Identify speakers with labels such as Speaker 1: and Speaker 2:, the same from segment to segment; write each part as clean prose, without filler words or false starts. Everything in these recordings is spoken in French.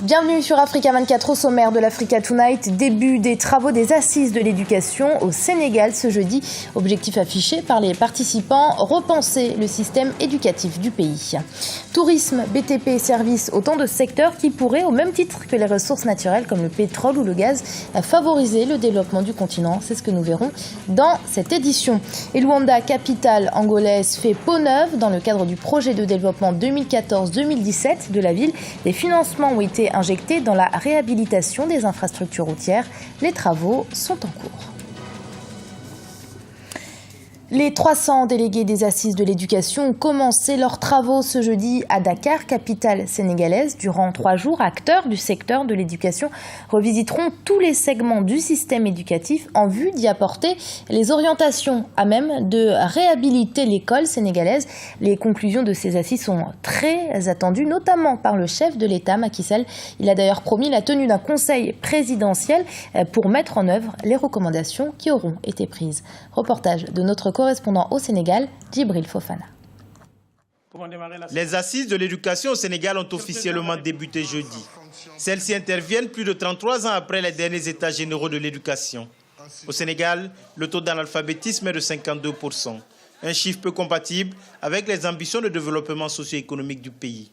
Speaker 1: Bienvenue sur Africa 24 au sommaire de l'Africa Tonight. Début des travaux des assises de l'éducation au Sénégal ce jeudi. Objectif affiché par les participants, repenser le système éducatif du pays. Tourisme, BTP, services, autant de secteurs qui pourraient, au même titre que les ressources naturelles comme le pétrole ou le gaz, favoriser le développement du continent. C'est ce que nous verrons dans cette édition. Et Luanda, capitale angolaise, fait peau neuve dans le cadre du projet de développement 2014-2017 de la ville. Des financements ont été injectés dans la réhabilitation des infrastructures routières. Les travaux sont en cours. Les 300 délégués des assises de l'éducation ont commencé leurs travaux ce jeudi à Dakar, capitale sénégalaise. Durant 3 jours, acteurs du secteur de l'éducation revisiteront tous les segments du système éducatif en vue d'y apporter les orientations à même de réhabiliter l'école sénégalaise. Les conclusions de ces assises sont très attendues, notamment par le chef de l'État, Macky Sall. Il a d'ailleurs promis la tenue d'un conseil présidentiel pour mettre en œuvre les recommandations qui auront été prises. Reportage de notre correspondant au Sénégal, Djibril Fofana.
Speaker 2: Les assises de l'éducation au Sénégal ont officiellement débuté jeudi. Celles-ci interviennent plus de 33 ans après les derniers états généraux de l'éducation. Au Sénégal, le taux d'analphabétisme est de 52%, un chiffre peu compatible avec les ambitions de développement socio-économique du pays.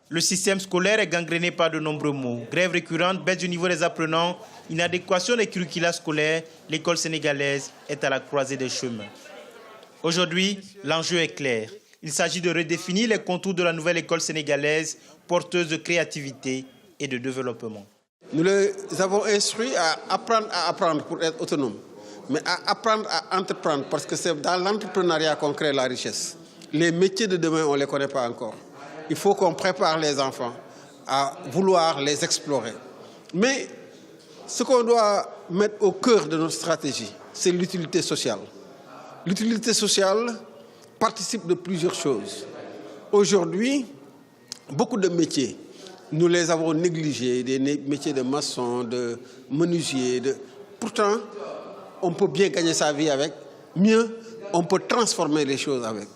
Speaker 2: Le système scolaire est gangréné par de nombreux maux. Grève récurrente, baisse du niveau des apprenants, inadéquation des curricula scolaires, l'école sénégalaise est à la croisée des chemins. Aujourd'hui, l'enjeu est clair. Il s'agit de redéfinir les contours de la nouvelle école sénégalaise, porteuse de créativité et de développement.
Speaker 3: Nous les avons instruits à apprendre pour être autonomes, mais à apprendre à entreprendre, parce que c'est dans l'entrepreneuriat qu'on crée la richesse. Les métiers de demain, on ne les connaît pas encore. Il faut qu'on prépare les enfants à vouloir les explorer. Mais ce qu'on doit mettre au cœur de notre stratégie, c'est l'utilité sociale. L'utilité sociale participe de plusieurs choses. Aujourd'hui, beaucoup de métiers, nous les avons négligés, des métiers de maçon, de menuisier. Pourtant, on peut bien gagner sa vie avec. Mieux, on peut transformer les choses avec.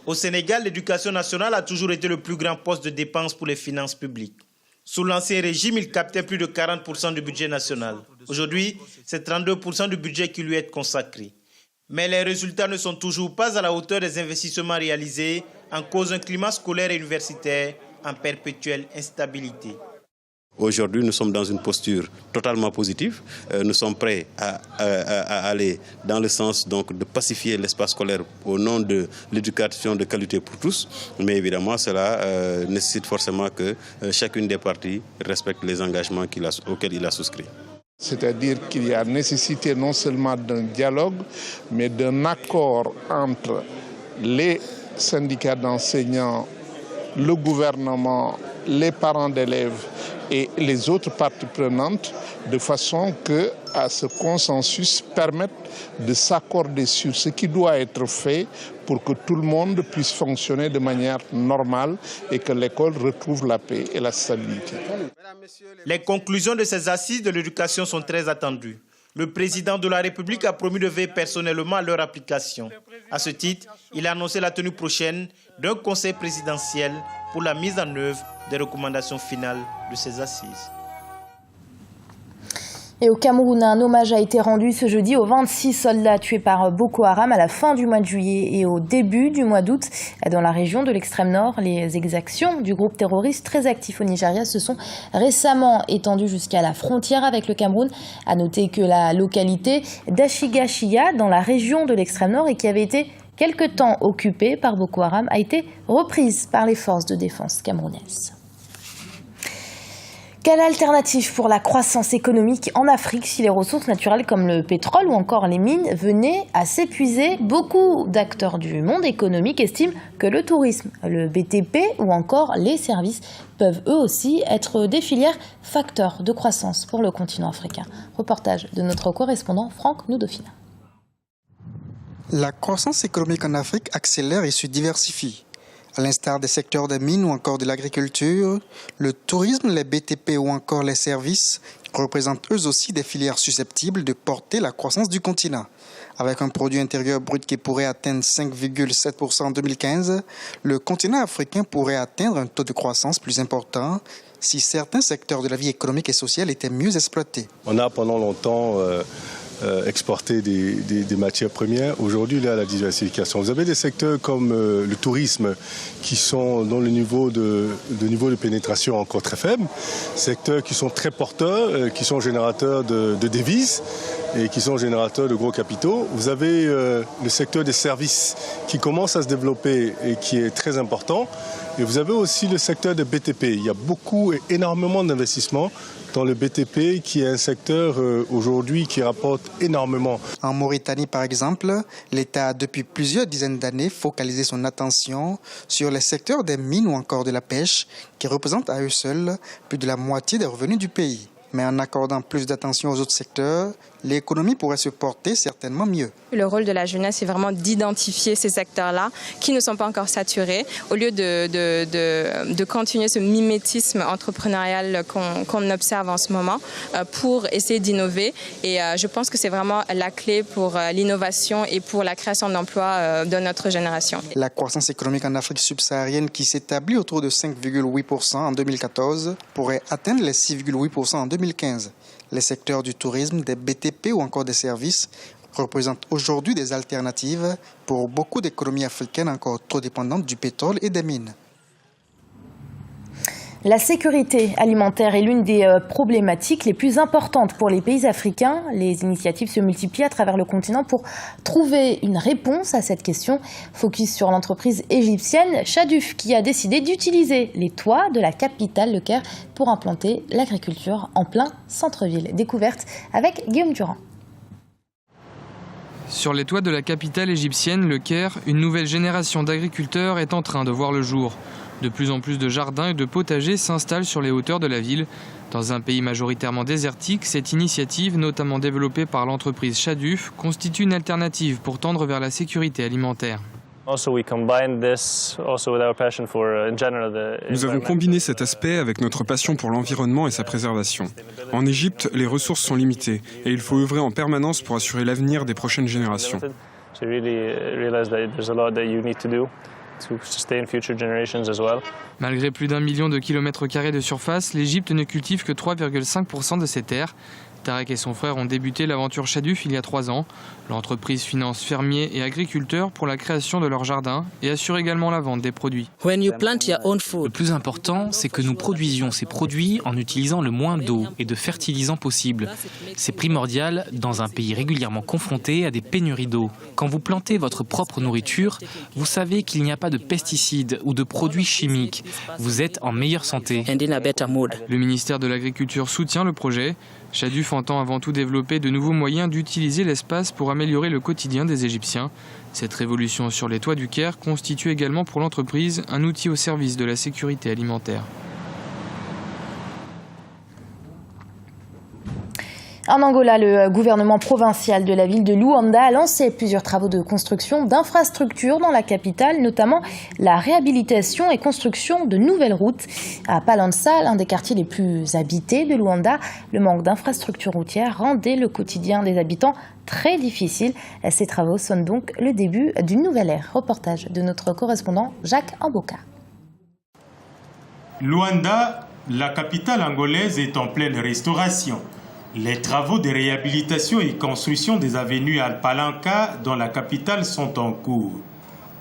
Speaker 2: Au Sénégal, l'éducation nationale a toujours été le plus grand poste de dépense pour les finances publiques. Sous l'ancien régime, il captait plus de 40% du budget national. Aujourd'hui, c'est 32% du budget qui lui est consacré. Mais les résultats ne sont toujours pas à la hauteur des investissements réalisés, en cause d'un climat scolaire et universitaire en perpétuelle instabilité.
Speaker 4: Aujourd'hui, nous sommes dans une posture totalement positive. Nous sommes prêts à aller dans le sens donc, de pacifier l'espace scolaire au nom de l'éducation de qualité pour tous. Mais évidemment, cela nécessite forcément que chacune des parties respecte les engagements auxquels il a souscrit.
Speaker 5: C'est-à-dire qu'il y a nécessité non seulement d'un dialogue, mais d'un accord entre les syndicats d'enseignants, le gouvernement, les parents d'élèves et les autres parties prenantes, de façon que ce consensus permette de s'accorder sur ce qui doit être fait pour que tout le monde puisse fonctionner de manière normale et que l'école retrouve la paix et la stabilité.
Speaker 2: Les conclusions de ces assises de l'éducation sont très attendues. Le président de la République a promis de veiller personnellement à leur application. À ce titre, il a annoncé la tenue prochaine d'un conseil présidentiel pour la mise en œuvre des recommandations finales de ces assises.
Speaker 1: Et au Cameroun, un hommage a été rendu ce jeudi aux 26 soldats tués par Boko Haram à la fin du mois de juillet et au début du mois d'août. Dans la région de l'extrême nord, les exactions du groupe terroriste très actif au Nigeria se sont récemment étendues jusqu'à la frontière avec le Cameroun. À noter que la localité d'Ashigashia, dans la région de l'extrême nord et qui avait été quelque temps occupée par Boko Haram, a été reprise par les forces de défense camerounaises. Quelle alternative pour la croissance économique en Afrique si les ressources naturelles comme le pétrole ou encore les mines venaient à s'épuiser? Beaucoup d'acteurs du monde économique estiment que le tourisme, le BTP ou encore les services peuvent eux aussi être des filières facteurs de croissance pour le continent africain. Reportage de notre correspondant Franck Noudofina.
Speaker 6: La croissance économique en Afrique accélère et se diversifie. À l'instar des secteurs des mines ou encore de l'agriculture, le tourisme, les BTP ou encore les services représentent eux aussi des filières susceptibles de porter la croissance du continent. Avec un produit intérieur brut qui pourrait atteindre 5,7% en 2015, le continent africain pourrait atteindre un taux de croissance plus important si certains secteurs de la vie économique et sociale étaient mieux exploités.
Speaker 7: On a pendant longtemps exporté des matières premières. Aujourd'hui, il y a la diversification. Vous avez des secteurs comme le tourisme dont le niveau de pénétration est encore très faible. Secteurs qui sont très porteurs, qui sont générateurs de devises et qui sont générateurs de gros capitaux. Vous avez le secteur des services qui commence à se développer et qui est très important. Et vous avez aussi le secteur des BTP. Il y a énormément d'investissements dans le BTP, qui est un secteur aujourd'hui qui rapporte énormément.
Speaker 6: En Mauritanie, par exemple, l'État a depuis plusieurs dizaines d'années focalisé son attention sur les secteurs des mines ou encore de la pêche, qui représentent à eux seuls plus de la moitié des revenus du pays. Mais en accordant plus d'attention aux autres secteurs, l'économie pourrait se porter certainement mieux.
Speaker 8: Le rôle de la jeunesse est vraiment d'identifier ces secteurs-là qui ne sont pas encore saturés, au lieu de continuer ce mimétisme entrepreneurial qu'on observe en ce moment, pour essayer d'innover. Et je pense que c'est vraiment la clé pour l'innovation et pour la création d'emplois de notre génération. La
Speaker 6: croissance économique en Afrique subsaharienne, qui s'établit autour de 5,8% en 2014, pourrait atteindre les 6,8% en 2015. Les secteurs du tourisme, des BTP ou encore des services représentent aujourd'hui des alternatives pour beaucoup d'économies africaines encore trop dépendantes du pétrole et des mines.
Speaker 1: La sécurité alimentaire est l'une des problématiques les plus importantes pour les pays africains. Les initiatives se multiplient à travers le continent pour trouver une réponse à cette question. Focus sur l'entreprise égyptienne Shaduf, qui a décidé d'utiliser les toits de la capitale, le Caire, pour implanter l'agriculture en plein centre-ville. Découverte avec Guillaume Durand.
Speaker 9: Sur les toits de la capitale égyptienne, le Caire, une nouvelle génération d'agriculteurs est en train de voir le jour. De plus en plus de jardins et de potagers s'installent sur les hauteurs de la ville. Dans un pays majoritairement désertique, cette initiative, notamment développée par l'entreprise Shaduf, constitue une alternative pour tendre vers la sécurité alimentaire.
Speaker 10: Nous avons combiné cet aspect avec notre passion pour l'environnement et sa préservation. En Égypte, les ressources sont limitées et il faut œuvrer en permanence pour assurer l'avenir des prochaines générations.
Speaker 9: Malgré plus d'1 million de kilomètres carrés de surface, l'Égypte ne cultive que 3,5% de ses terres. Tarek et son frère ont débuté l'aventure Shaduf il y a 3 ans. L'entreprise finance fermiers et agriculteurs pour la création de leur jardin et assure également la vente des produits.
Speaker 11: Le plus important, c'est que nous produisions ces produits en utilisant le moins d'eau et de fertilisants possible. C'est primordial dans un pays régulièrement confronté à des pénuries d'eau. Quand vous plantez votre propre nourriture, vous savez qu'il n'y a pas de pesticides ou de produits chimiques. Vous êtes en meilleure santé.
Speaker 9: Le ministère de l'Agriculture soutient le projet. Shaduf entend avant tout développer de nouveaux moyens d'utiliser l'espace pour améliorer le quotidien des Égyptiens. Cette révolution sur les toits du Caire constitue également pour l'entreprise un outil au service de la sécurité alimentaire.
Speaker 1: En Angola, le gouvernement provincial de la ville de Luanda a lancé plusieurs travaux de construction d'infrastructures dans la capitale, notamment la réhabilitation et construction de nouvelles routes. À Palança, l'un des quartiers les plus habités de Luanda, le manque d'infrastructures routières rendait le quotidien des habitants très difficile. Ces travaux sonnent donc le début d'une nouvelle ère. Reportage de notre correspondant Jacques Amboka.
Speaker 12: Luanda, la capitale angolaise, est en pleine restauration. Les travaux de réhabilitation et construction des avenues Alpalanca dans la capitale sont en cours.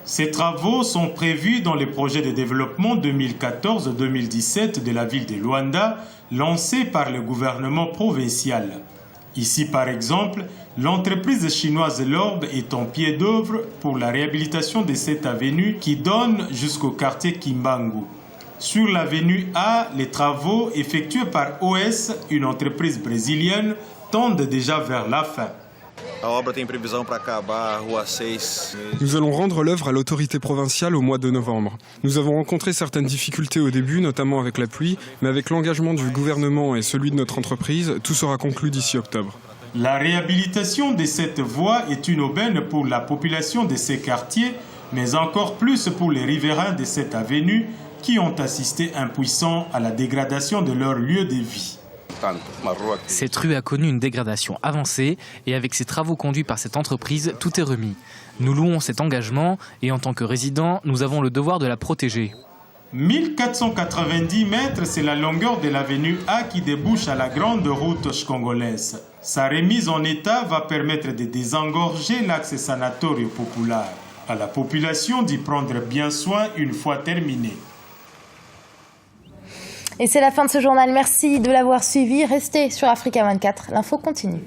Speaker 12: Ces travaux sont prévus dans le projet de développement 2014-2017 de la ville de Luanda, lancé par le gouvernement provincial. Ici, par exemple, l'entreprise chinoise Lorbe est en pied d'œuvre pour la réhabilitation de cette avenue qui donne jusqu'au quartier Kimbangu. Sur l'avenue A, les travaux effectués par OS, une entreprise brésilienne, tendent déjà vers la fin.
Speaker 10: Nous allons rendre l'œuvre à l'autorité provinciale au mois de novembre. Nous avons rencontré certaines difficultés au début, notamment avec la pluie, mais avec l'engagement du gouvernement et celui de notre entreprise, tout sera conclu d'ici octobre.
Speaker 12: La réhabilitation de cette voie est une aubaine pour la population de ces quartiers, mais encore plus pour les riverains de cette avenue, qui ont assisté impuissants à la dégradation de leur lieu de vie.
Speaker 11: Cette rue a connu une dégradation avancée et avec ces travaux conduits par cette entreprise, tout est remis. Nous louons cet engagement et en tant que résidents, nous avons le devoir de la protéger.
Speaker 12: 1490 mètres, c'est la longueur de l'avenue A qui débouche à la grande route congolaise. Sa remise en état va permettre de désengorger l'axe Sanatorio Populaire. À la population d'y prendre bien soin une fois terminé.
Speaker 1: Et c'est la fin de ce journal. Merci de l'avoir suivi. Restez sur Africa 24. L'info continue.